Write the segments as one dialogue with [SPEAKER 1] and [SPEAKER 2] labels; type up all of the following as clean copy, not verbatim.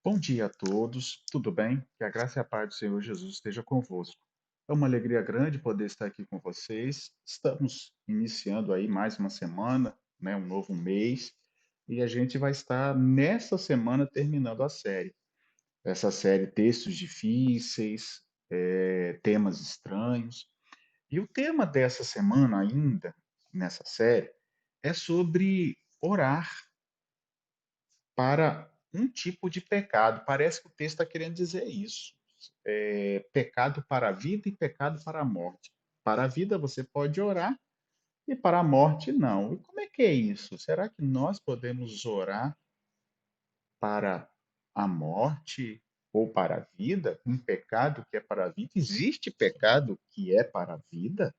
[SPEAKER 1] Bom dia a todos, tudo bem? Que a graça e a paz do Senhor Jesus esteja convosco. É uma alegria grande poder estar aqui com vocês. Estamos iniciando aí mais uma semana, né, um novo mês, e a gente vai estar nessa semana terminando a série. Essa série Textos Difíceis, Temas Estranhos. E o tema dessa semana ainda, nessa série, é sobre orar para um tipo de pecado. Parece que o texto está querendo dizer isso. Pecado para a vida e pecado para a morte. Para a vida você pode orar e para a morte não. E como é que é isso? Será que nós podemos orar para a morte ou para a vida? Um pecado que é para a vida? Existe pecado que é para a vida?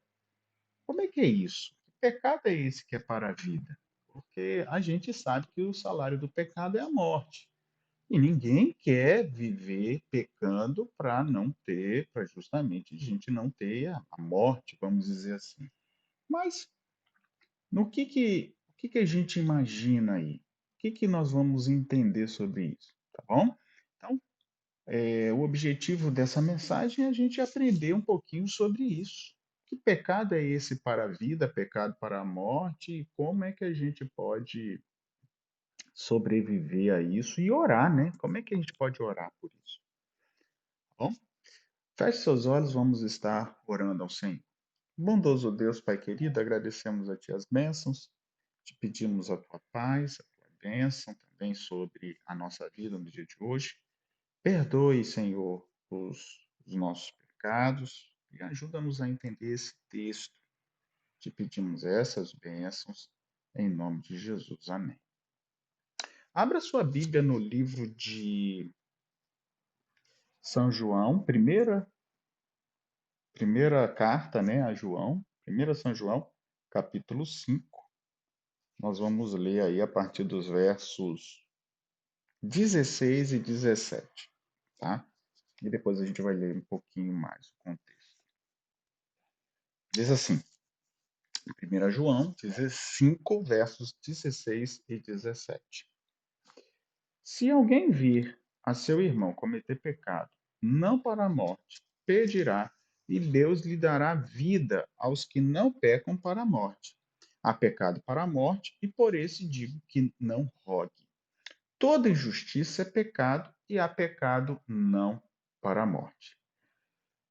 [SPEAKER 1] Como é que é isso? Que pecado é esse que é para a vida? Porque a gente sabe que o salário do pecado é a morte. E ninguém quer viver pecando para não ter, para justamente a gente não ter a morte, vamos dizer assim. Mas no o que a gente imagina aí? O que nós vamos entender sobre isso, tá bom? Então, o objetivo dessa mensagem é a gente aprender um pouquinho sobre isso. Que pecado é esse para a vida, pecado para a morte, e como é que a gente pode sobreviver a isso e orar, né? Como é que a gente pode orar por isso? Tá bom? Feche seus olhos, vamos estar orando ao Senhor. Bondoso Deus, Pai querido, agradecemos a Ti as bênçãos, te pedimos a Tua paz, a Tua bênção também sobre a nossa vida no dia de hoje. Perdoe, Senhor, os nossos pecados e ajuda-nos a entender esse texto. Te pedimos essas bênçãos em nome de Jesus. Amém. Abra sua Bíblia no livro de São João, primeira carta, né, a João, 1 São João, capítulo 5. Nós vamos ler aí a partir dos versos 16 e 17, tá? E depois a gente vai ler um pouquinho mais o contexto. Diz assim, 1 João 5, versos 16 e 17. Se alguém vir a seu irmão cometer pecado, não para a morte, pedirá, e Deus lhe dará vida aos que não pecam para a morte. Há pecado para a morte, e por esse digo que não rogue. Toda injustiça é pecado, e há pecado não para a morte.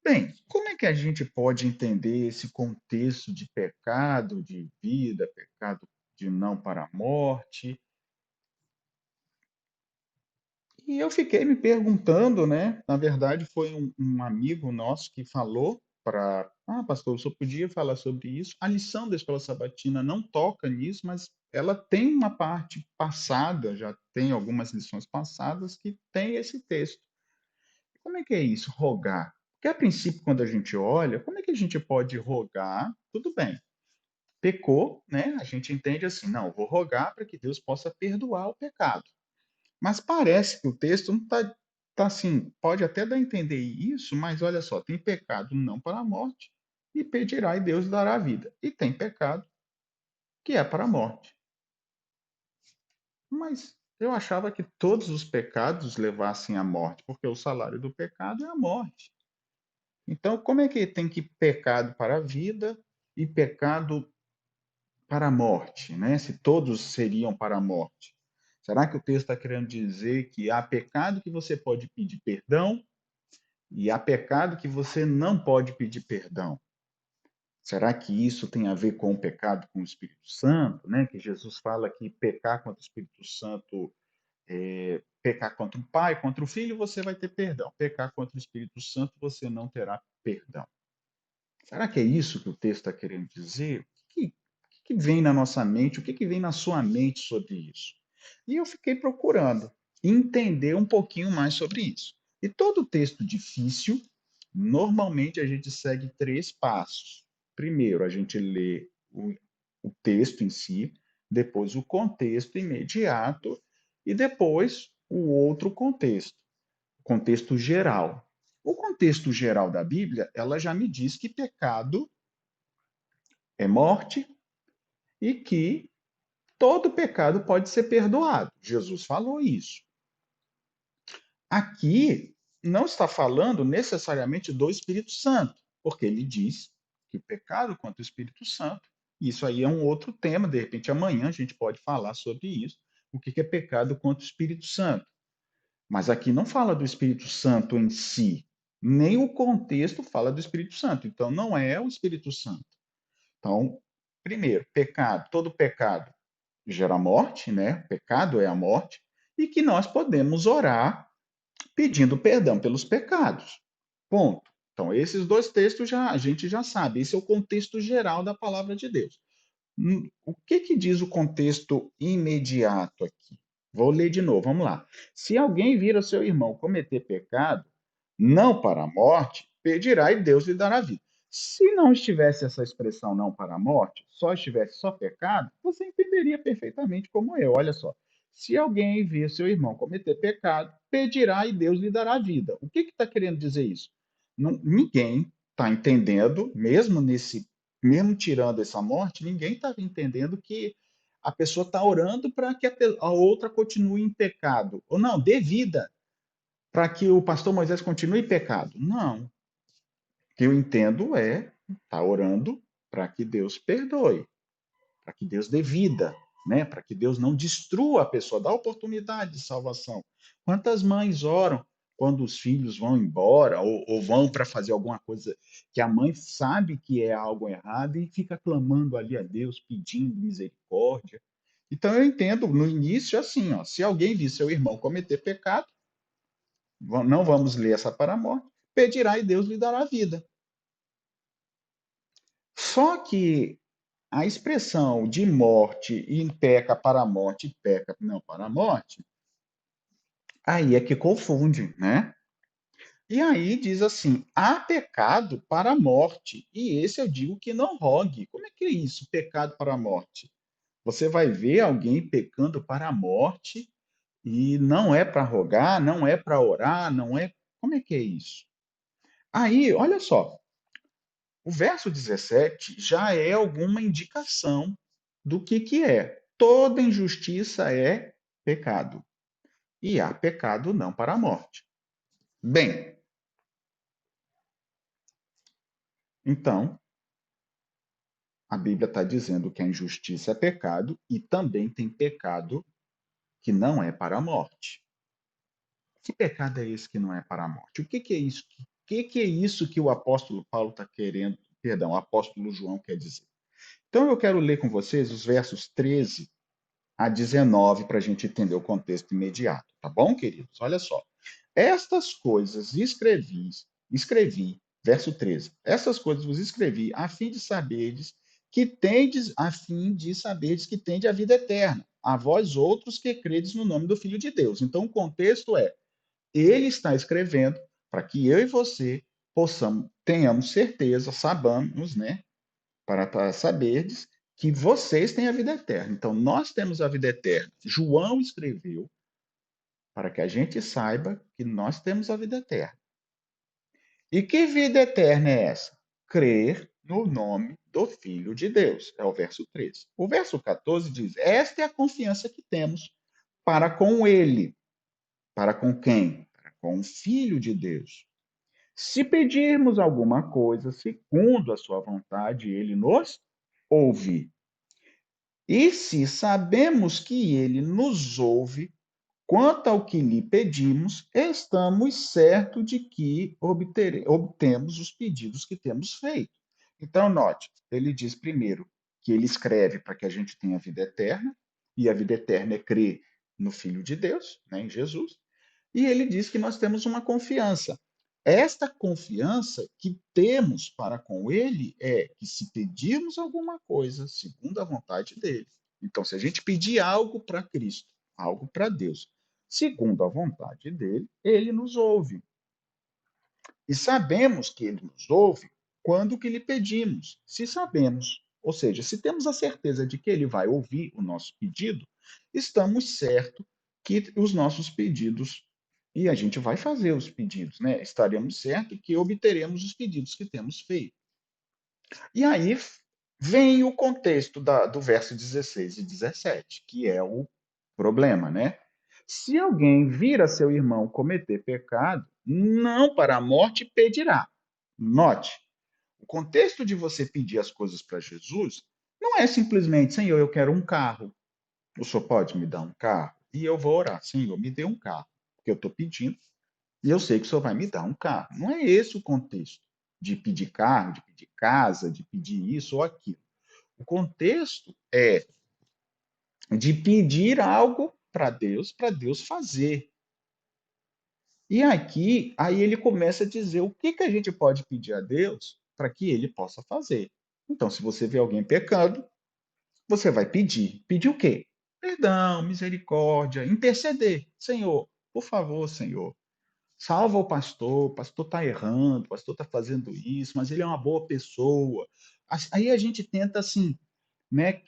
[SPEAKER 1] Bem, como é que a gente pode entender esse contexto de pecado, de vida, pecado de não para a morte? E eu fiquei me perguntando, né? Na verdade, foi um amigo nosso que falou para, pastor, o senhor podia falar sobre isso? A lição da Escola Sabatina não toca nisso, mas ela tem uma parte passada, já tem algumas lições passadas que tem esse texto. Como é que é isso, rogar? Porque a princípio, quando a gente olha, como é que a gente pode rogar? Tudo bem, pecou, né? A gente entende assim, não, vou rogar para que Deus possa perdoar o pecado. Mas parece que o texto não tá assim, pode até dar a entender isso, mas olha só, tem pecado não para a morte, e pedirá e Deus dará a vida. E tem pecado que é para a morte. Mas eu achava que todos os pecados levassem à morte, porque o salário do pecado é a morte. Então, como é que tem que pecado para a vida e pecado para a morte, né? Se todos seriam para a morte. Será que o texto está querendo dizer que há pecado que você pode pedir perdão e há pecado que você não pode pedir perdão? Será que isso tem a ver com o pecado com o Espírito Santo, né? Que Jesus fala que pecar contra o Espírito Santo, pecar contra o Pai, contra o Filho, você vai ter perdão. Pecar contra o Espírito Santo, você não terá perdão. Será que é isso que o texto está querendo dizer? O que vem na nossa mente? O que vem na sua mente sobre isso? E eu fiquei procurando entender um pouquinho mais sobre isso. E todo texto difícil, normalmente a gente segue três passos. Primeiro, a gente lê o texto em si, depois o contexto imediato e depois o outro contexto, o contexto geral. O contexto geral da Bíblia, ela já me diz que pecado é morte e que todo pecado pode ser perdoado. Jesus falou isso. Aqui não está falando necessariamente do Espírito Santo, porque ele diz que o pecado contra o Espírito Santo, isso aí é um outro tema, de repente amanhã a gente pode falar sobre isso, o que é pecado contra o Espírito Santo. Mas aqui não fala do Espírito Santo em si, nem o contexto fala do Espírito Santo, então não é o Espírito Santo. Então, primeiro, pecado, todo pecado gera morte, né? Pecado é a morte, e que nós podemos orar pedindo perdão pelos pecados. Ponto. Então, esses dois textos a gente já sabe. Esse é o contexto geral da palavra de Deus. O que diz o contexto imediato aqui? Vou ler de novo, vamos lá. Se alguém vir ao seu irmão cometer pecado, não para a morte, pedirá e Deus lhe dará vida. Se não estivesse essa expressão não para a morte, só estivesse só pecado, você entenderia perfeitamente como eu. Olha só. Se alguém vir seu irmão cometer pecado, pedirá e Deus lhe dará vida. O que está querendo dizer isso? Ninguém está entendendo, mesmo tirando essa morte, ninguém está entendendo que a pessoa está orando para que a outra continue em pecado. Ou não, dê vida para que o pastor Moisés continue em pecado. Não. O que eu entendo é estar orando para que Deus perdoe, para que Deus dê vida, né? Para que Deus não destrua a pessoa, dá oportunidade de salvação. Quantas mães oram quando os filhos vão embora ou vão para fazer alguma coisa que a mãe sabe que é algo errado e fica clamando ali a Deus, pedindo misericórdia. Então eu entendo no início assim, ó, se alguém vir seu irmão cometer pecado, não vamos ler essa para a morte, pedirá e Deus lhe dará vida. Só que a expressão de morte e peca para a morte e peca não para a morte, aí é que confunde, né? E aí diz assim: há pecado para a morte, e esse eu digo que não rogue. Como é que é isso, pecado para a morte? Você vai ver alguém pecando para a morte e não é para rogar, não é para orar, não é. Como é que é isso? Aí, olha só, o verso 17 já é alguma indicação do que é. Toda injustiça é pecado. E há pecado não para a morte. Bem, então, a Bíblia está dizendo que a injustiça é pecado e também tem pecado que não é para a morte. Que pecado é esse que não é para a morte? O que é isso? O que é isso que o apóstolo Paulo está querendo, perdão, o apóstolo João quer dizer? Então eu quero ler com vocês os versos 13 a 19 para a gente entender o contexto imediato, tá bom, queridos? Olha só. Estas coisas escrevi, verso 13. Essas coisas vos escrevi a fim de saberdes que tendes a vida eterna, a vós outros que credes no nome do Filho de Deus. Então o contexto é, ele está escrevendo para que eu e você tenhamos certeza, sabamos, né, para saberdes que vocês têm a vida eterna. Então, nós temos a vida eterna. João escreveu para que a gente saiba que nós temos a vida eterna. E que vida eterna é essa? Crer no nome do Filho de Deus. É o verso 13. O verso 14 diz: esta é a confiança que temos para com ele. Para com quem? Para com o Filho de Deus. Se pedirmos alguma coisa segundo a sua vontade, ele nos ouve. E se sabemos que ele nos ouve, quanto ao que lhe pedimos, estamos certos de que obtemos os pedidos que temos feito. Então, note, ele diz primeiro que ele escreve para que a gente tenha vida eterna, e a vida eterna é crer no Filho de Deus, né, em Jesus, e ele diz que nós temos uma confiança. Esta confiança que temos para com ele é que se pedirmos alguma coisa segundo a vontade dele. Então, se a gente pedir algo para Cristo, algo para Deus, segundo a vontade dele, ele nos ouve. E sabemos que ele nos ouve quando que lhe pedimos. Se sabemos, ou seja, se temos a certeza de que ele vai ouvir o nosso pedido, estamos certos que os nossos pedidos, e a gente vai fazer os pedidos, né? Estaremos certos que obteremos os pedidos que temos feito. E aí vem o contexto do verso 16 e 17, que é o problema, né? Se alguém vir a seu irmão cometer pecado, não para a morte pedirá. Note, o contexto de você pedir as coisas para Jesus não é simplesmente, Senhor, eu quero um carro. O Senhor pode me dar um carro? E eu vou orar, Senhor, me dê um carro. Porque eu estou pedindo e eu sei que o Senhor vai me dar um carro. Não é esse o contexto de pedir carro, de pedir casa, de pedir isso ou aquilo. O contexto é de pedir algo para Deus fazer. E aqui, aí ele começa a dizer o que a gente pode pedir a Deus para que ele possa fazer. Então, se você vê alguém pecando, você vai pedir. Pedir o quê? Perdão, misericórdia, interceder. Senhor, por favor, Senhor, salva o pastor está errando, o pastor está fazendo isso, mas ele é uma boa pessoa. Aí a gente tenta, assim, né,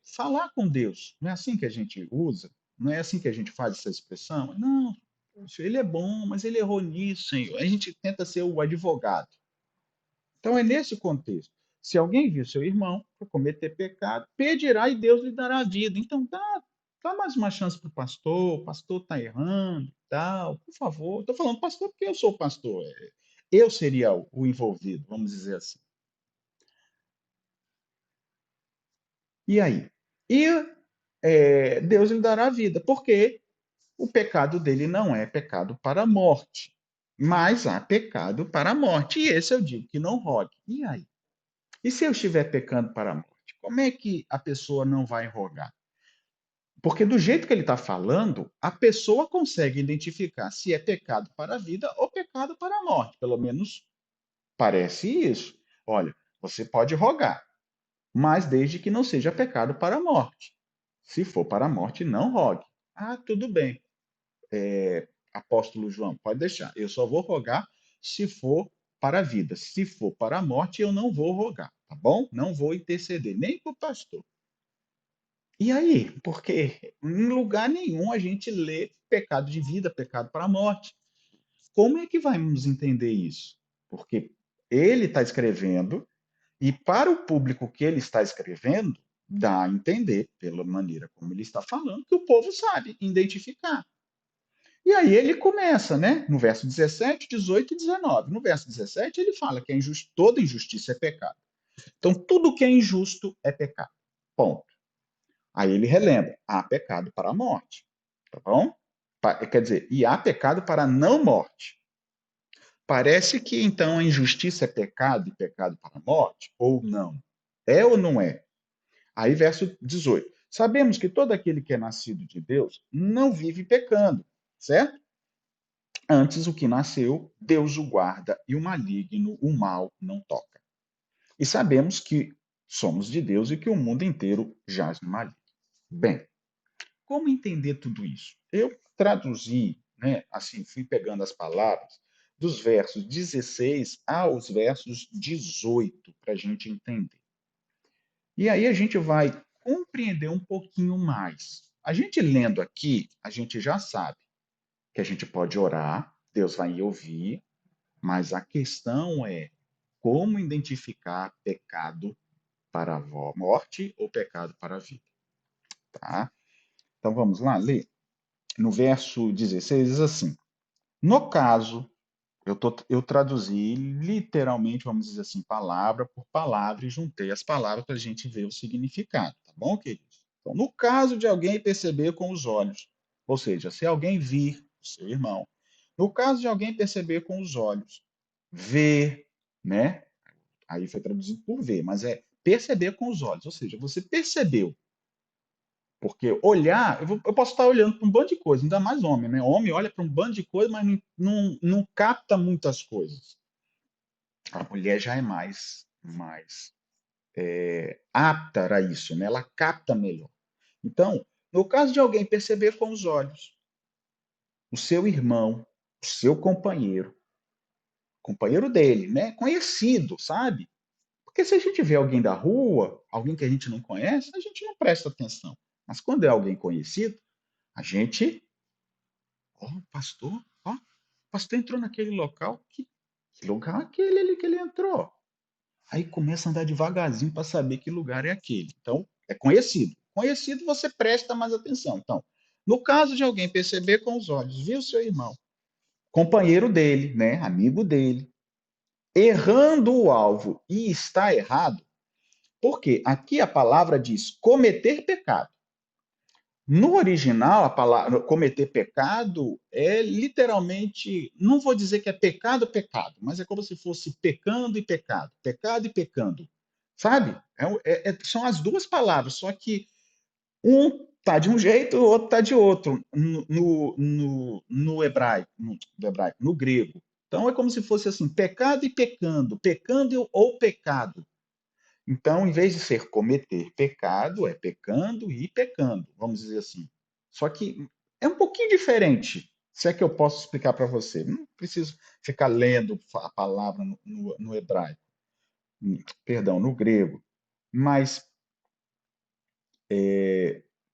[SPEAKER 1] falar com Deus. Não é assim que a gente usa? Não é assim que a gente faz essa expressão? Não, poxa, ele é bom, mas ele errou nisso, Senhor. A gente tenta ser o advogado. Então é nesse contexto. Se alguém viu seu irmão cometer pecado, pedirá e Deus lhe dará vida. Então dá mais uma chance para o pastor está errando, tal, por favor. Estou falando pastor porque eu sou o pastor. Eu seria o envolvido, vamos dizer assim. E aí? E Deus lhe dará vida, porque o pecado dele não é pecado para a morte, mas há pecado para a morte. E esse eu digo que não rogue. E aí? E se eu estiver pecando para a morte? Como é que a pessoa não vai rogar? Porque do jeito que ele está falando, a pessoa consegue identificar se é pecado para a vida ou pecado para a morte. Pelo menos parece isso. Olha, você pode rogar, mas desde que não seja pecado para a morte. Se for para a morte, não rogue. Ah, tudo bem. Apóstolo João, pode deixar. Eu só vou rogar se for para a vida. Se for para a morte, eu não vou rogar, tá bom? Não vou interceder, nem para o pastor. E aí? Porque em lugar nenhum a gente lê pecado de vida, pecado para a morte. Como é que vamos entender isso? Porque ele está escrevendo, e para o público que ele está escrevendo, dá a entender, pela maneira como ele está falando, que o povo sabe identificar. E aí ele começa, né? No verso 17, 18 e 19. No verso 17, ele fala que toda injustiça é pecado. Então, tudo que é injusto é pecado. Ponto. Aí ele relembra: há pecado para a morte. Tá bom? Quer dizer, e há pecado para a não morte. Parece que então a injustiça é pecado e pecado para a morte? Ou não? É ou não é? Aí, verso 18. Sabemos que todo aquele que é nascido de Deus não vive pecando, certo? Antes, o que nasceu, Deus o guarda e o maligno, o mal, não toca. E sabemos que somos de Deus e que o mundo inteiro jaz no maligno. Bem, como entender tudo isso? Eu traduzi, né, assim, fui pegando as palavras dos versos 16 aos versos 18 para a gente entender. E aí a gente vai compreender um pouquinho mais. A gente lendo aqui, a gente já sabe que a gente pode orar, Deus vai ouvir, mas a questão é como identificar pecado para a morte ou pecado para a vida, tá? Então vamos lá ler. No verso 16 diz assim: no caso, eu traduzi literalmente, vamos dizer assim, palavra por palavra e juntei as palavras para a gente ver o significado, tá bom, queridos? Então, no caso de alguém perceber com os olhos, ou seja, se alguém vir o seu irmão, no caso de alguém perceber com os olhos, ver, né? Aí foi traduzido por ver, mas é perceber com os olhos, ou seja, você percebeu. Porque olhar, eu posso estar olhando para um bando de coisas, ainda mais homem, né? Homem olha para um bando de coisas, mas não capta muitas coisas. A mulher já é mais apta a isso, né? Ela capta melhor. Então, no caso de alguém perceber com os olhos, o seu irmão, o seu companheiro dele, né? Conhecido, sabe? Porque se a gente vê alguém da rua, alguém que a gente não conhece, a gente não presta atenção. Mas quando é alguém conhecido, a gente, o pastor entrou naquele local, que lugar é aquele ali que ele entrou? Aí começa a andar devagarzinho para saber que lugar é aquele. Então, é conhecido. Conhecido, você presta mais atenção. Então, No caso de alguém perceber com os olhos, viu seu irmão, companheiro dele, né, amigo dele, errando o alvo e está errado, porque aqui a palavra diz cometer pecado. No original, a palavra cometer pecado é literalmente, não vou dizer que é pecado, pecado, mas é como se fosse pecado e pecando, sabe? São as duas palavras, só que um tá de um jeito, o outro tá de outro no hebraico, no grego. Então é como se fosse assim, pecado e pecando ou pecado. Então, em vez de ser cometer pecado, é pecando e pecando, vamos dizer assim. Só que é um pouquinho diferente, se é que eu posso explicar para você. Não preciso ficar lendo a palavra no hebraico, perdão, no grego. Mas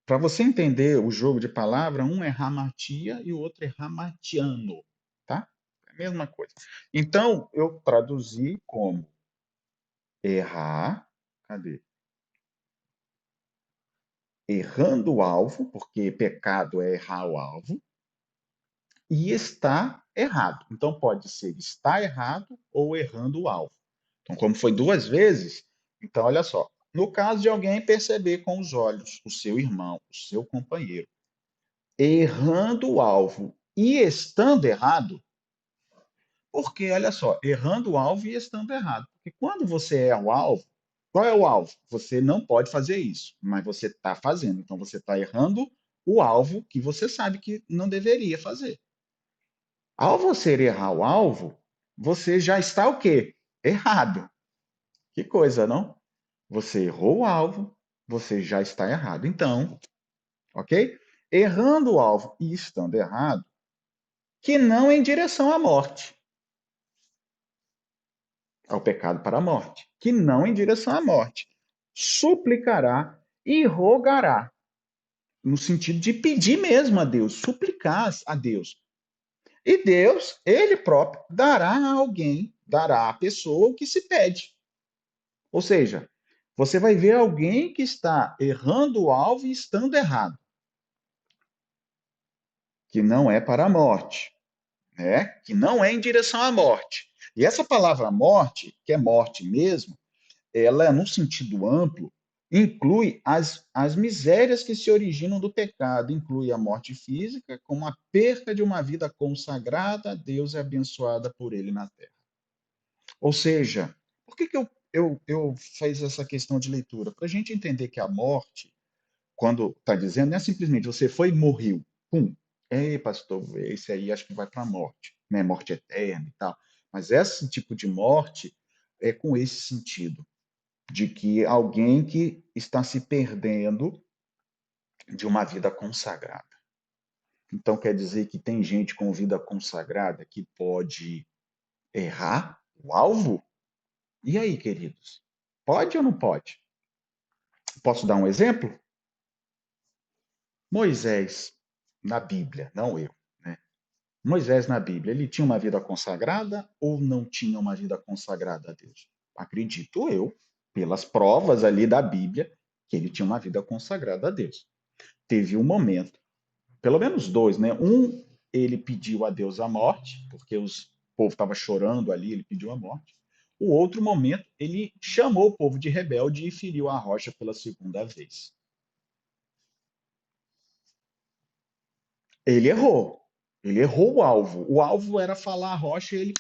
[SPEAKER 1] para você entender o jogo de palavra, um é ramatia e o outro é ramatiano, tá? É a mesma coisa. Então, eu traduzi como errar, cadê? Errando o alvo, porque pecado é errar o alvo, e está errado. Então pode ser está errado ou errando o alvo. Então, como foi duas vezes, então olha só. No caso de alguém perceber com os olhos o seu irmão, o seu companheiro, errando o alvo e estando errado, porque olha só, errando o alvo e estando errado. Porque quando você erra o alvo, qual é o alvo? Você não pode fazer isso, mas você está fazendo. Então você está errando o alvo que você sabe que não deveria fazer. Ao você errar o alvo, você já está o quê? Errado. Que coisa, não? Você errou o alvo, você já está errado. Então, ok? Errando o alvo e estando errado, que não em direção à morte, ao pecado para a morte, que não em direção à morte, suplicará e rogará, no sentido de pedir mesmo a Deus, suplicar a Deus. E Deus, ele próprio, dará a alguém, dará à pessoa o que se pede. Ou seja, você vai ver alguém que está errando o alvo e estando errado, que não é para a morte, né? Que não é em direção à morte. E essa palavra morte, que é morte mesmo, ela, no sentido amplo, inclui as misérias que se originam do pecado, inclui a morte física, como a perca de uma vida consagrada a Deus e abençoada por Ele na terra. Ou seja, por que eu fiz essa questão de leitura? Para a gente entender que a morte, quando está dizendo, não é simplesmente você foi e morreu. Pum. Ei, pastor, esse aí acho que vai para a morte, né? Morte eterna e tal. Mas esse tipo de morte é com esse sentido, de que alguém que está se perdendo de uma vida consagrada. Então quer dizer que tem gente com vida consagrada que pode errar o alvo? E aí, queridos? Pode ou não pode? Posso dar um exemplo? Moisés, na Bíblia, não eu, né? Moisés na Bíblia, ele tinha uma vida consagrada ou não tinha uma vida consagrada a Deus? Acredito eu, pelas provas ali da Bíblia, que ele tinha uma vida consagrada a Deus. Teve um momento, pelo menos dois, né? Um, ele pediu a Deus a morte, porque o povo estava chorando ali, ele pediu a morte. O outro momento, ele chamou o povo de rebelde e feriu a rocha pela segunda vez. Ele errou. Ele errou o alvo. O alvo era falar a rocha, ele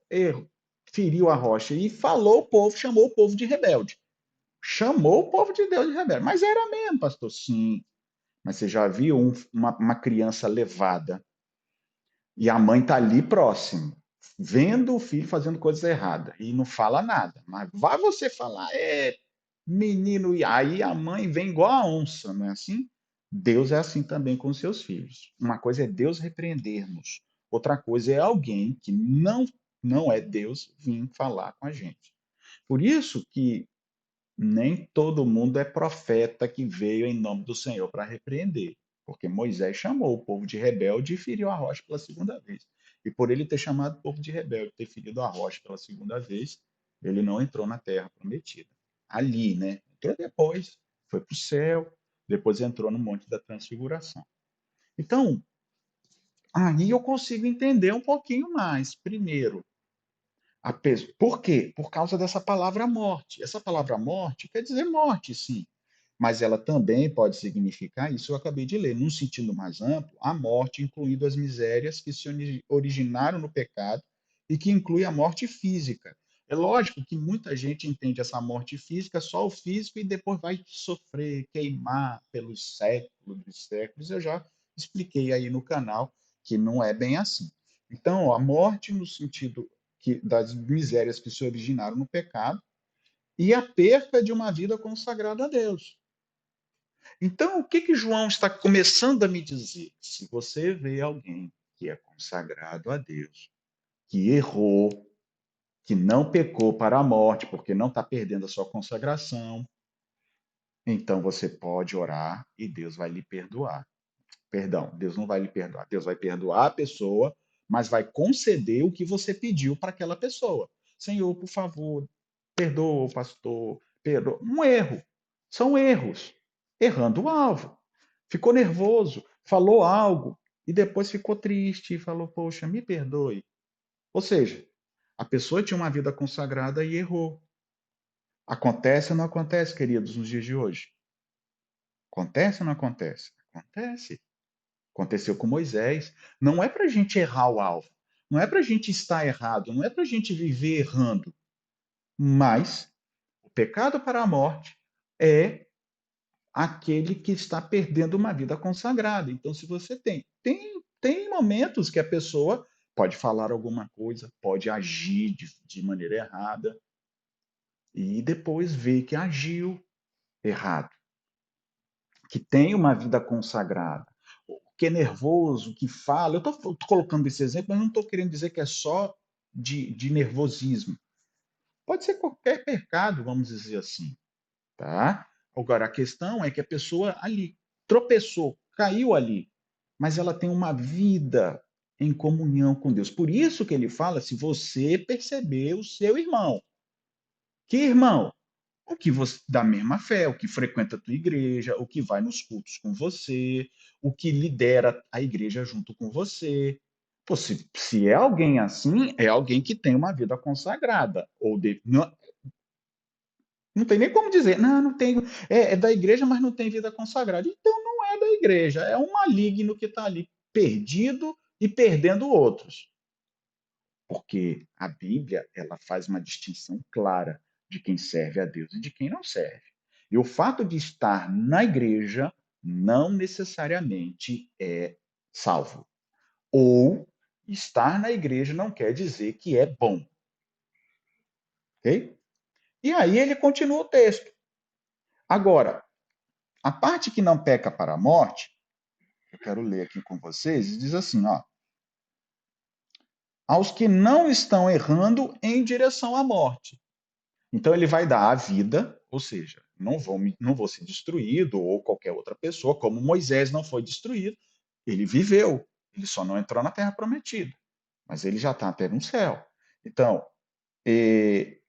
[SPEAKER 1] errou, feriu a rocha e falou o povo, chamou o povo de rebelde. Chamou o povo de Deus de rebelde. Mas era mesmo, pastor? Sim. Mas você já viu uma criança levada e a mãe está ali próximo, vendo o filho fazendo coisa errada e não fala nada. Mas vai você falar, menino, e aí a mãe vem igual a onça, não é assim? Deus é assim também com os seus filhos. Uma coisa é Deus repreender-nos, outra coisa é alguém que não é Deus vir falar com a gente. Por isso que nem todo mundo é profeta que veio em nome do Senhor para repreender, porque Moisés chamou o povo de rebelde e feriu a rocha pela segunda vez. E por ele ter chamado o povo de rebelde, ter ferido a rocha pela segunda vez, ele não entrou na terra prometida. Ali, né? Entrou depois, foi para o céu, depois entrou no Monte da Transfiguração. Então, aí eu consigo entender um pouquinho mais. Primeiro, por quê? Por causa dessa palavra morte. Essa palavra morte quer dizer morte, sim, mas ela também pode significar, isso eu acabei de ler, num sentido mais amplo, a morte, incluindo as misérias que se originaram no pecado e que inclui a morte física. É lógico que muita gente entende essa morte física só o físico e depois vai sofrer, queimar pelos séculos dos séculos. Eu já expliquei aí no canal que não é bem assim. Então, a morte no sentido das misérias que se originaram no pecado e a perca de uma vida consagrada a Deus. Então, o que João está começando a me dizer? Se você vê alguém que é consagrado a Deus, que errou, que não pecou para a morte, porque não está perdendo a sua consagração, então você pode orar e Deus vai lhe perdoar. Perdão, Deus não vai lhe perdoar. Deus vai perdoar a pessoa, mas vai conceder o que você pediu para aquela pessoa. Senhor, por favor, perdoa o pastor, perdoa. Um erro. São erros. Errando o alvo. Ficou nervoso, falou algo e depois ficou triste e falou: Poxa, me perdoe. Ou seja, a pessoa tinha uma vida consagrada e errou. Acontece ou não acontece, queridos, nos dias de hoje? Acontece ou não acontece? Acontece. Aconteceu com Moisés. Não é para a gente errar o alvo. Não é para a gente estar errado. Não é para a gente viver errando. Mas o pecado para a morte é aquele que está perdendo uma vida consagrada. Então, se você tem momentos que a pessoa pode falar alguma coisa, pode agir de maneira errada e depois ver que agiu errado, que tem uma vida consagrada, que é nervoso, que fala. Eu estou colocando esse exemplo, mas não estou querendo dizer que é só de nervosismo. Pode ser qualquer pecado, vamos dizer assim, tá? Agora, a questão é que a pessoa ali tropeçou, caiu ali, mas ela tem uma vida em comunhão com Deus. Por isso que ele fala, se você perceber o seu irmão. Que irmão? O que você da mesma fé, o que frequenta a tua igreja, o que vai nos cultos com você, o que lidera a igreja junto com você. Pô, se é alguém assim, é alguém que tem uma vida consagrada. Não, não tem nem como dizer, não, não tenho, é da igreja, mas não tem vida consagrada. Então não é da igreja, é um maligno que está ali perdido e perdendo outros. Porque a Bíblia, ela faz uma distinção clara de quem serve a Deus e de quem não serve. E o fato de estar na igreja não necessariamente é salvo. Ou estar na igreja não quer dizer que é bom. Ok? E aí ele continua o texto. Agora, a parte que não peca para a morte, eu quero ler aqui com vocês, diz assim, ó, aos que não estão errando em direção à morte. Então ele vai dar a vida, ou seja, não vou ser destruído ou qualquer outra pessoa, como Moisés não foi destruído, ele viveu, ele só não entrou na terra prometida, mas ele já está até no céu. Então,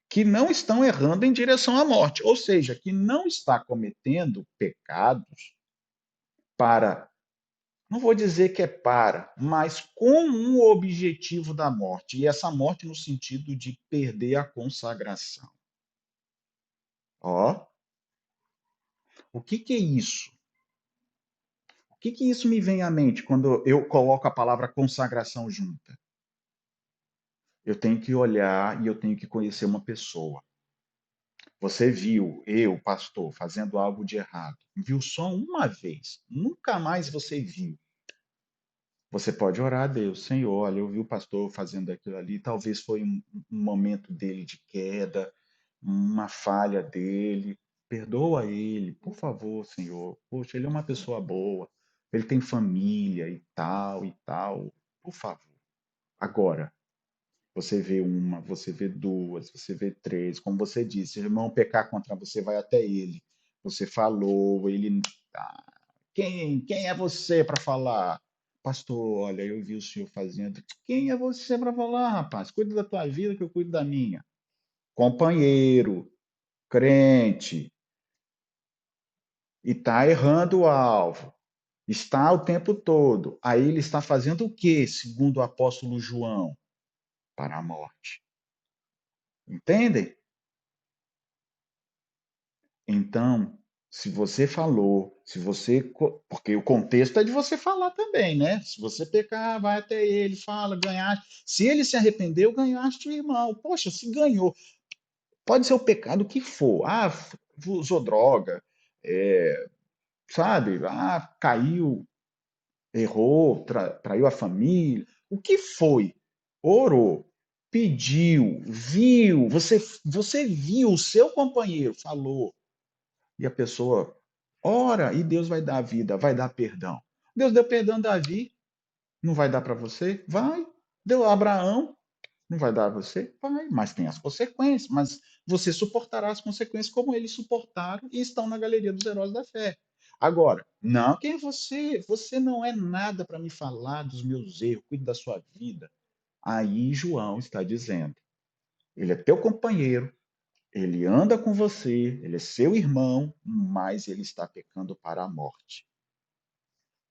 [SPEAKER 1] que não estão errando em direção à morte, ou seja, que não está cometendo pecados para, não vou dizer que é para, mas com um objetivo da morte, e essa morte no sentido de perder a consagração. Ó, o que é isso? O que isso me vem à mente quando eu coloco a palavra consagração junta? Eu tenho que olhar e eu tenho que conhecer uma pessoa. Você viu eu, pastor, fazendo algo de errado. Viu só uma vez. Nunca mais você viu. Você pode orar a Deus. Senhor, olha, eu vi o pastor fazendo aquilo ali. Talvez foi um momento dele de queda, uma falha dele. Perdoa ele, por favor, Senhor. Poxa, ele é uma pessoa boa. Ele tem família e tal e tal. Por favor. Agora, você vê uma, você vê duas, você vê três. Como você disse, o irmão pecar contra você, vai até ele. Você falou, ele. Ah, quem é você para falar? Pastor, olha, eu vi o senhor fazendo. Quem é você para falar, rapaz? Cuida da tua vida que eu cuido da minha. Companheiro, crente, e tá errando o alvo. Está o tempo todo. Aí ele está fazendo o quê, segundo o apóstolo João? Para a morte. Entendem? Então, se você falou, se você. Porque o contexto é de você falar também, né? Se você pecar, vai até ele, fala, ganhaste. Se ele se arrependeu, ganhaste o irmão. Poxa, se ganhou. Pode ser o pecado que for. Ah, usou droga, sabe? Ah, caiu, errou, traiu a família. O que foi? Orou, pediu, viu, você viu o seu companheiro, falou. E a pessoa ora e Deus vai dar a vida, vai dar perdão. Deus deu perdão a Davi, não vai dar para você? Vai. Deu a Abraão, não vai dar a você? Vai, mas tem as consequências. Mas você suportará as consequências como eles suportaram e estão na galeria dos heróis da fé. Agora, não, quem é você? Você não é nada para me falar dos meus erros, cuide da sua vida. Aí João está dizendo: ele é teu companheiro, ele anda com você, ele é seu irmão, mas ele está pecando para a morte.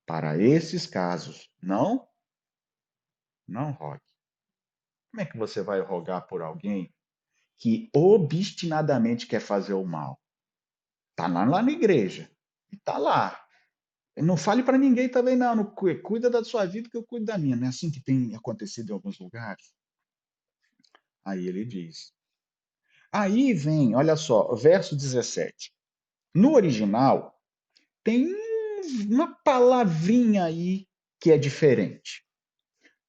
[SPEAKER 1] Para esses casos, não, não rogue. Como é que você vai rogar por alguém que obstinadamente quer fazer o mal? Está lá na igreja, e está lá. Não fale para ninguém também, não. Não. Cuida da sua vida que eu cuido da minha. Não é assim que tem acontecido em alguns lugares? Aí ele diz. Aí vem, olha só, verso 17. No original, tem uma palavrinha aí que é diferente.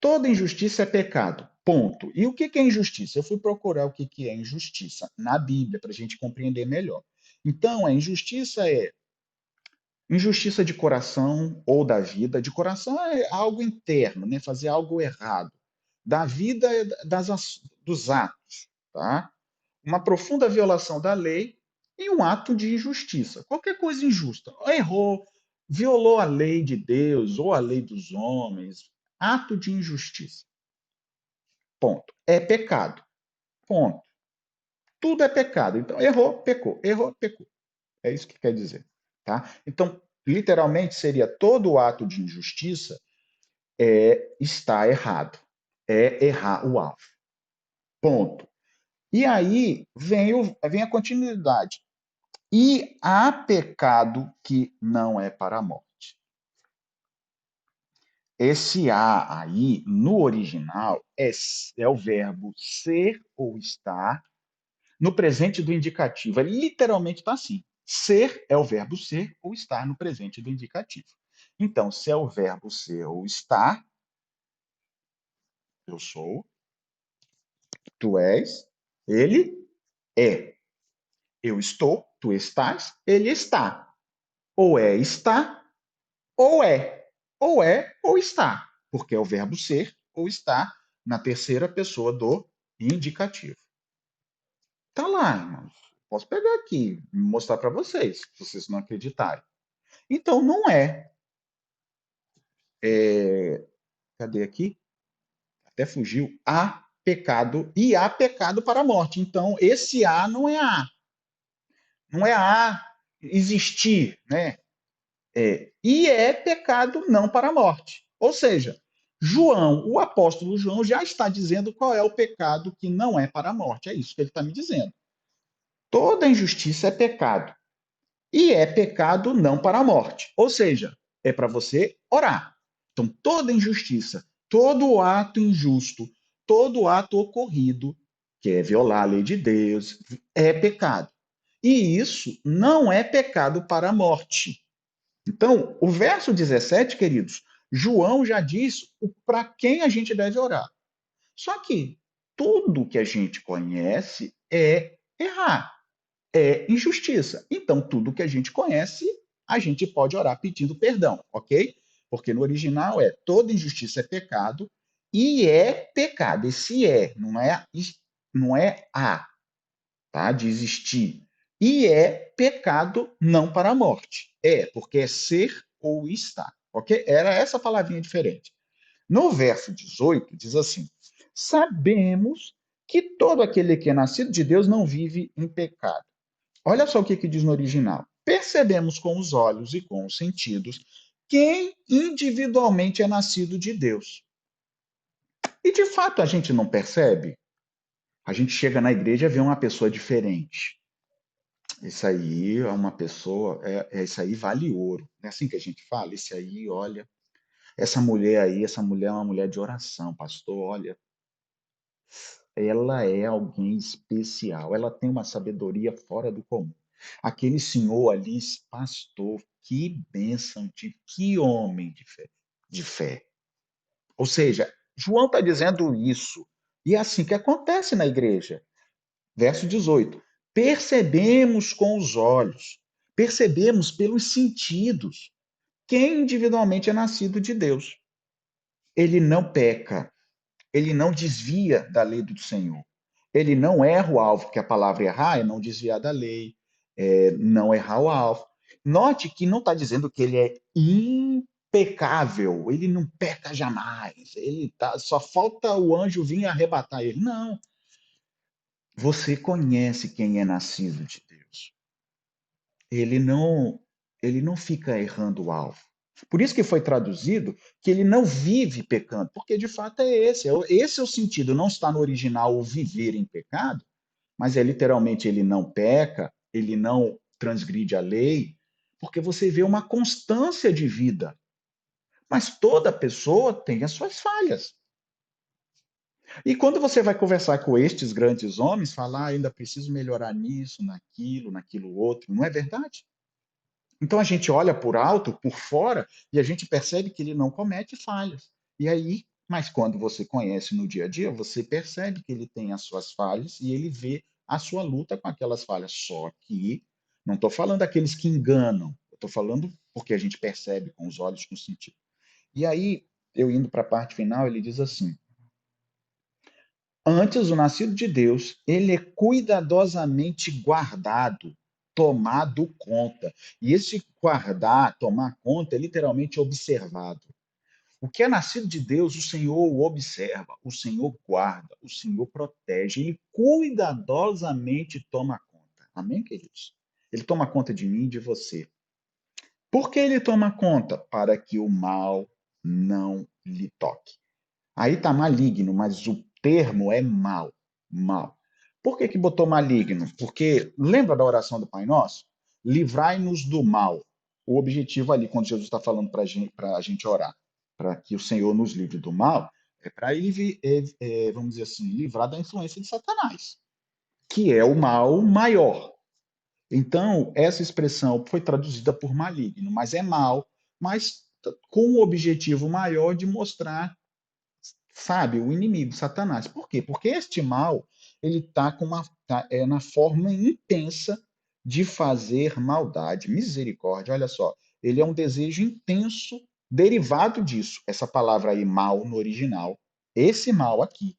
[SPEAKER 1] Toda injustiça é pecado. Ponto. E o que é injustiça? Eu fui procurar o que é injustiça na Bíblia para a gente compreender melhor. Então, a injustiça é injustiça de coração ou da vida. De coração é algo interno, né? Fazer algo errado. Da vida é dos atos, tá? Uma profunda violação da lei e um ato de injustiça. Qualquer coisa injusta. Errou, violou a lei de Deus ou a lei dos homens. Ato de injustiça. Ponto. É pecado. Ponto. Tudo é pecado. Então, errou, pecou. Errou, pecou. É isso que quer dizer. Tá? Então, literalmente, seria todo ato de injustiça está errado. É errar o alvo. Ponto. E aí vem a continuidade. E há pecado que não é para a morte. Esse há aí, no original, é o verbo ser ou estar no presente do indicativo. Ele literalmente está assim. Ser é o verbo ser ou estar no presente do indicativo. Então, se é o verbo ser ou estar, eu sou, tu és, ele é. Eu estou, tu estás, ele está. Ou está, ou é. Ou é ou está. Porque é o verbo ser ou estar na terceira pessoa do indicativo. Tá lá, irmãos. Posso pegar aqui e mostrar para vocês, se vocês não acreditarem. Então, não é. Cadê aqui? Até fugiu. Há pecado e há pecado para a morte. Então, esse há não é há. Não é há existir, né? E é pecado não para a morte. Ou seja, João, o apóstolo João, já está dizendo qual é o pecado que não é para a morte. É isso que ele está me dizendo. Toda injustiça é pecado. E é pecado não para a morte. Ou seja, é para você orar. Então, toda injustiça, todo ato injusto, todo ato ocorrido, que é violar a lei de Deus, é pecado. E isso não é pecado para a morte. Então, o verso 17, queridos, João já diz para quem a gente deve orar. Só que tudo que a gente conhece é errar, é injustiça. Então, tudo que a gente conhece, a gente pode orar pedindo perdão, ok? Porque no original é toda injustiça é pecado e é pecado. Esse não é a, tá? De existir. E é pecado não para a morte. É, porque é ser ou estar, ok? Era essa palavrinha diferente. No verso 18, diz assim: sabemos que todo aquele que é nascido de Deus não vive em pecado. Olha só o que diz no original. Percebemos com os olhos e com os sentidos quem individualmente é nascido de Deus. E de fato a gente não percebe. A gente chega na igreja e vê uma pessoa diferente. Isso aí é uma pessoa, isso aí vale ouro. Não é assim que a gente fala? Esse aí, olha, essa mulher aí, essa mulher é uma mulher de oração, pastor, olha, ela é alguém especial, ela tem uma sabedoria fora do comum. Aquele senhor ali, pastor, que bênção de que homem de fé, de fé. Ou seja, João está dizendo isso. E é assim que acontece na igreja. Verso 18. Percebemos com os olhos, percebemos pelos sentidos. Quem individualmente é nascido de Deus. Ele não peca, ele não desvia da lei do Senhor. Ele não erra o alvo, porque a palavra errar é não desviar da lei, não errar o alvo. Note que não está dizendo que ele é impecável, ele não peca jamais, só falta o anjo vir arrebatar ele. Não. Você conhece quem é nascido de Deus. Ele não, ele não fica errando o alvo. Por isso que foi traduzido que ele não vive pecando, porque de fato é esse. Esse é o sentido. Não está no original o viver em pecado, mas é literalmente ele não peca, ele não transgride a lei, porque você vê uma constância de vida. Mas toda pessoa tem as suas falhas. E quando você vai conversar com estes grandes homens, falar, ainda preciso melhorar nisso, naquilo outro, não é verdade? Então a gente olha por alto, por fora, e a gente percebe que ele não comete falhas. E aí, mas quando você conhece no dia a dia, você percebe que ele tem as suas falhas e ele vê a sua luta com aquelas falhas. Só que não estou falando daqueles que enganam, estou falando porque a gente percebe com os olhos, com o sentido. E aí, eu indo para a parte final, ele diz assim: antes, o nascido de Deus, ele é cuidadosamente guardado, tomado conta. E esse guardar, tomar conta, é literalmente observado. O que é nascido de Deus, o Senhor o observa, o Senhor guarda, o Senhor protege, ele cuidadosamente toma conta. Amém, queridos? Ele toma conta de mim e de você. Por que ele toma conta? Para que o mal não lhe toque. Aí está maligno, mas o termo é mal. Mal. Por que que botou maligno? Porque lembra da oração do Pai Nosso? Livrai-nos do mal. O objetivo ali, quando Jesus está falando para a gente orar, para que o Senhor nos livre do mal, é para ele, vamos dizer assim, livrar da influência de Satanás, que é o mal maior. Então, essa expressão foi traduzida por maligno, mas é mal, mas com o objetivo maior de mostrar, sabe, o inimigo, Satanás. Por quê? Porque este mal, ele está na forma intensa de fazer maldade. Misericórdia, olha só. Ele é um desejo intenso derivado disso. Essa palavra aí, mal, no original, esse mal aqui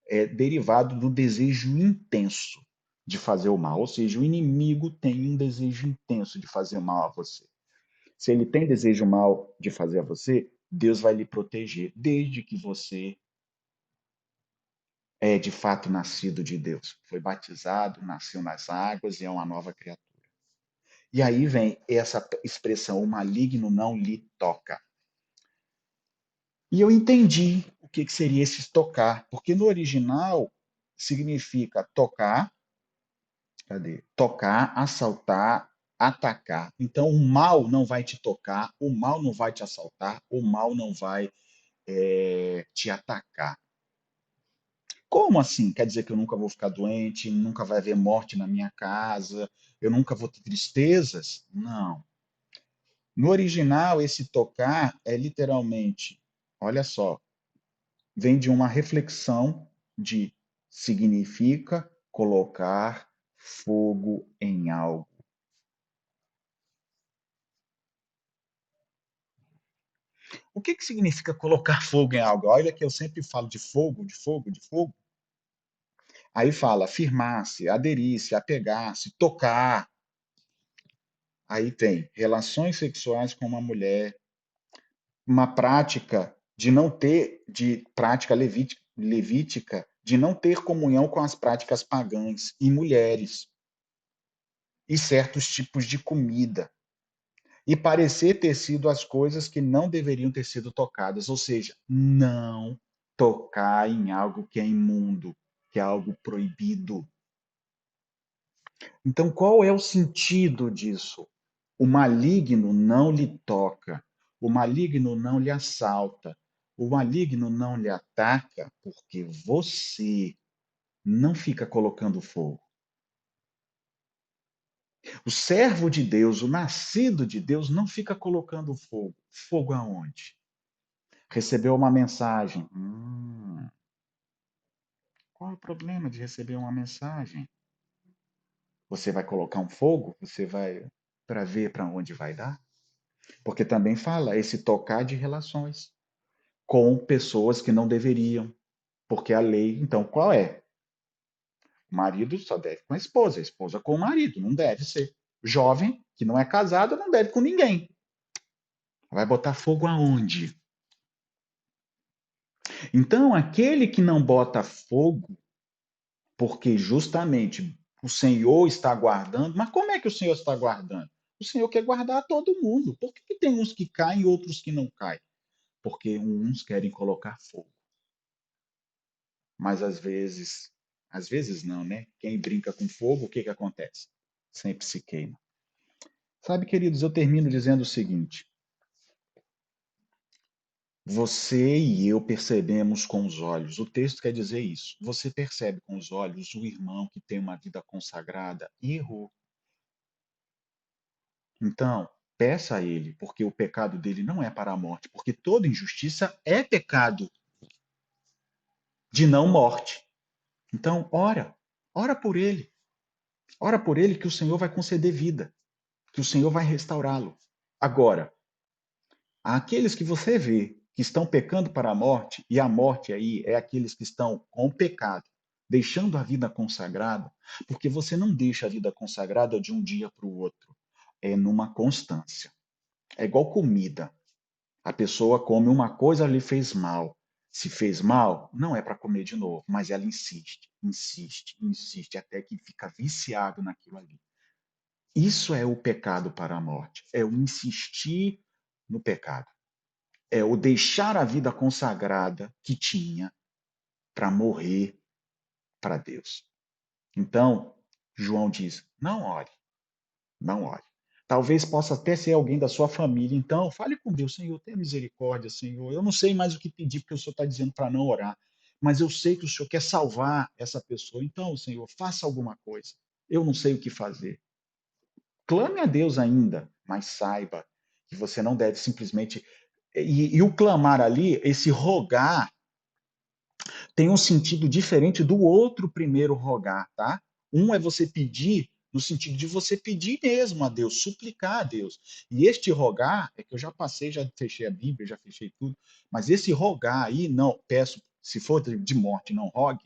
[SPEAKER 1] é derivado do desejo intenso de fazer o mal. Ou seja, o inimigo tem um desejo intenso de fazer mal a você. Se ele tem desejo mal de fazer a você, Deus vai lhe proteger, desde que você é de fato nascido de Deus. Foi batizado, nasceu nas águas e é uma nova criatura. E aí vem essa expressão, o maligno não lhe toca. E eu entendi o que seria esse tocar, porque no original significa tocar, cadê? Tocar, assaltar, atacar. Então o mal não vai te tocar, o mal não vai te assaltar, o mal não vai te atacar. Como assim? Quer dizer que eu nunca vou ficar doente, nunca vai haver morte na minha casa, eu nunca vou ter tristezas? Não. No original, esse tocar é literalmente, olha só, vem de uma reflexão de significa colocar fogo em algo. O que significa colocar fogo em algo? Olha que eu sempre falo de fogo, de fogo, de fogo. Aí fala firmar-se, aderir-se, apegar-se, tocar. Aí tem relações sexuais com uma mulher, uma prática de não ter, de prática levítica, de não ter comunhão com as práticas pagãs e mulheres, e certos tipos de comida. e parecer ter sido as coisas que não deveriam ter sido tocadas, ou seja, não tocar em algo que é imundo, que é algo proibido. Então, qual é o sentido disso? O maligno não lhe toca, o maligno não lhe assalta, o maligno não lhe ataca, porque você não fica colocando fogo. O servo de Deus, o nascido de Deus, não fica colocando fogo. Fogo aonde? Recebeu uma mensagem. Qual é o problema de receber uma mensagem? Você vai colocar um fogo? Você vai para ver para onde vai dar? Porque também fala esse tocar de relações com pessoas que não deveriam, porque a lei, então, qual é? O marido só deve com a esposa com o marido, não deve ser. Jovem, que não é casado, não deve com ninguém. Vai botar fogo aonde? Então, aquele que não bota fogo, porque justamente o Senhor está guardando, mas como é que o Senhor está guardando? O Senhor quer guardar todo mundo. Por que tem uns que caem e outros que não caem? Porque uns querem colocar fogo. Mas às vezes não, né? Quem brinca com fogo, o que que acontece? Sempre se queima. Sabe, queridos, eu termino dizendo o seguinte: você e eu percebemos com os olhos. O texto quer dizer isso. Você percebe com os olhos o irmão que tem uma vida consagrada e errou. Então, peça a ele, porque o pecado dele não é para a morte, porque toda injustiça é pecado de não morte. Então, ora por ele que o Senhor vai conceder vida, que o Senhor vai restaurá-lo. Agora, aqueles que você vê que estão pecando para a morte, e a morte aí é aqueles que estão com o pecado, deixando a vida consagrada, porque você não deixa a vida consagrada de um dia para o outro, é numa constância. É igual comida. A pessoa come uma coisa, lhe fez mal. Se fez mal, não é para comer de novo, mas ela insiste, insiste, insiste, até que fica viciado naquilo ali. Isso é o pecado para a morte, é o insistir no pecado, é o deixar a vida consagrada que tinha para morrer para Deus. Então, João diz: não ore, não ore. Talvez possa até ser alguém da sua família. Então, fale com Deus, Senhor, tenha misericórdia, Senhor. Eu não sei mais o que pedir, porque o Senhor está dizendo para não orar. Mas eu sei que o Senhor quer salvar essa pessoa. Então, Senhor, faça alguma coisa. Eu não sei o que fazer. Clame a Deus ainda, mas saiba que você não deve simplesmente. E o clamar ali, esse rogar, tem um sentido diferente do outro primeiro rogar, tá? Um é você pedir no sentido de você pedir mesmo a Deus, suplicar a Deus. E este rogar, é que eu já passei, já fechei a Bíblia, já fechei tudo, mas esse rogar aí, não, peço, se for de morte, não rogue,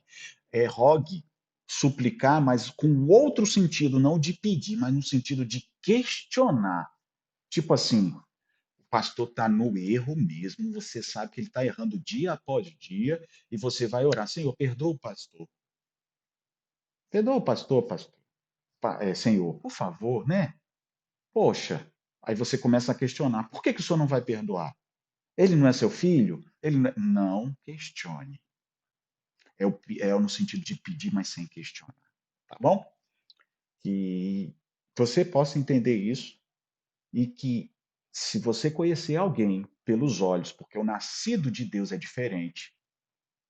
[SPEAKER 1] é rogue, suplicar, mas com outro sentido, não de pedir, mas no sentido de questionar. Tipo assim, o pastor está no erro mesmo, você sabe que ele está errando dia após dia, e você vai orar, Senhor, perdoa o pastor. Perdoa o pastor, pastor. Senhor, por favor, né? Poxa. Aí você começa a questionar, por que que o senhor não vai perdoar? Ele não é seu filho? Ele não, não questione. É no sentido de pedir, mas sem questionar. Tá bom? Que você possa entender isso e que se você conhecer alguém pelos olhos, porque o nascido de Deus é diferente,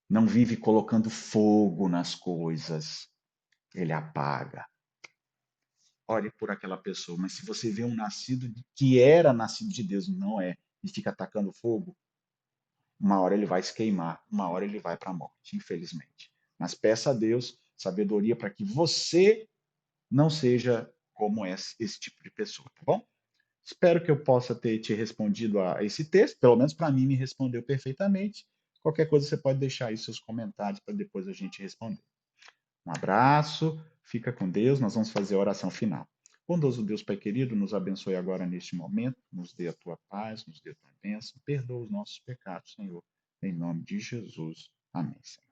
[SPEAKER 1] não vive colocando fogo nas coisas, ele apaga. Ore por aquela pessoa, mas se você vê um nascido que era nascido de Deus, não é, e fica atacando fogo, uma hora ele vai se queimar, uma hora ele vai para a morte, infelizmente. Mas peça a Deus sabedoria para que você não seja como esse tipo de pessoa, tá bom? Espero que eu possa ter te respondido a esse texto, pelo menos para mim me respondeu perfeitamente. Qualquer coisa você pode deixar aí seus comentários para depois a gente responder. Um abraço, fica com Deus, nós vamos fazer a oração final. Bondoso Deus, Pai querido, nos abençoe agora neste momento, nos dê a tua paz, nos dê a tua bênção, perdoa os nossos pecados, Senhor, em nome de Jesus. Amém, Senhor.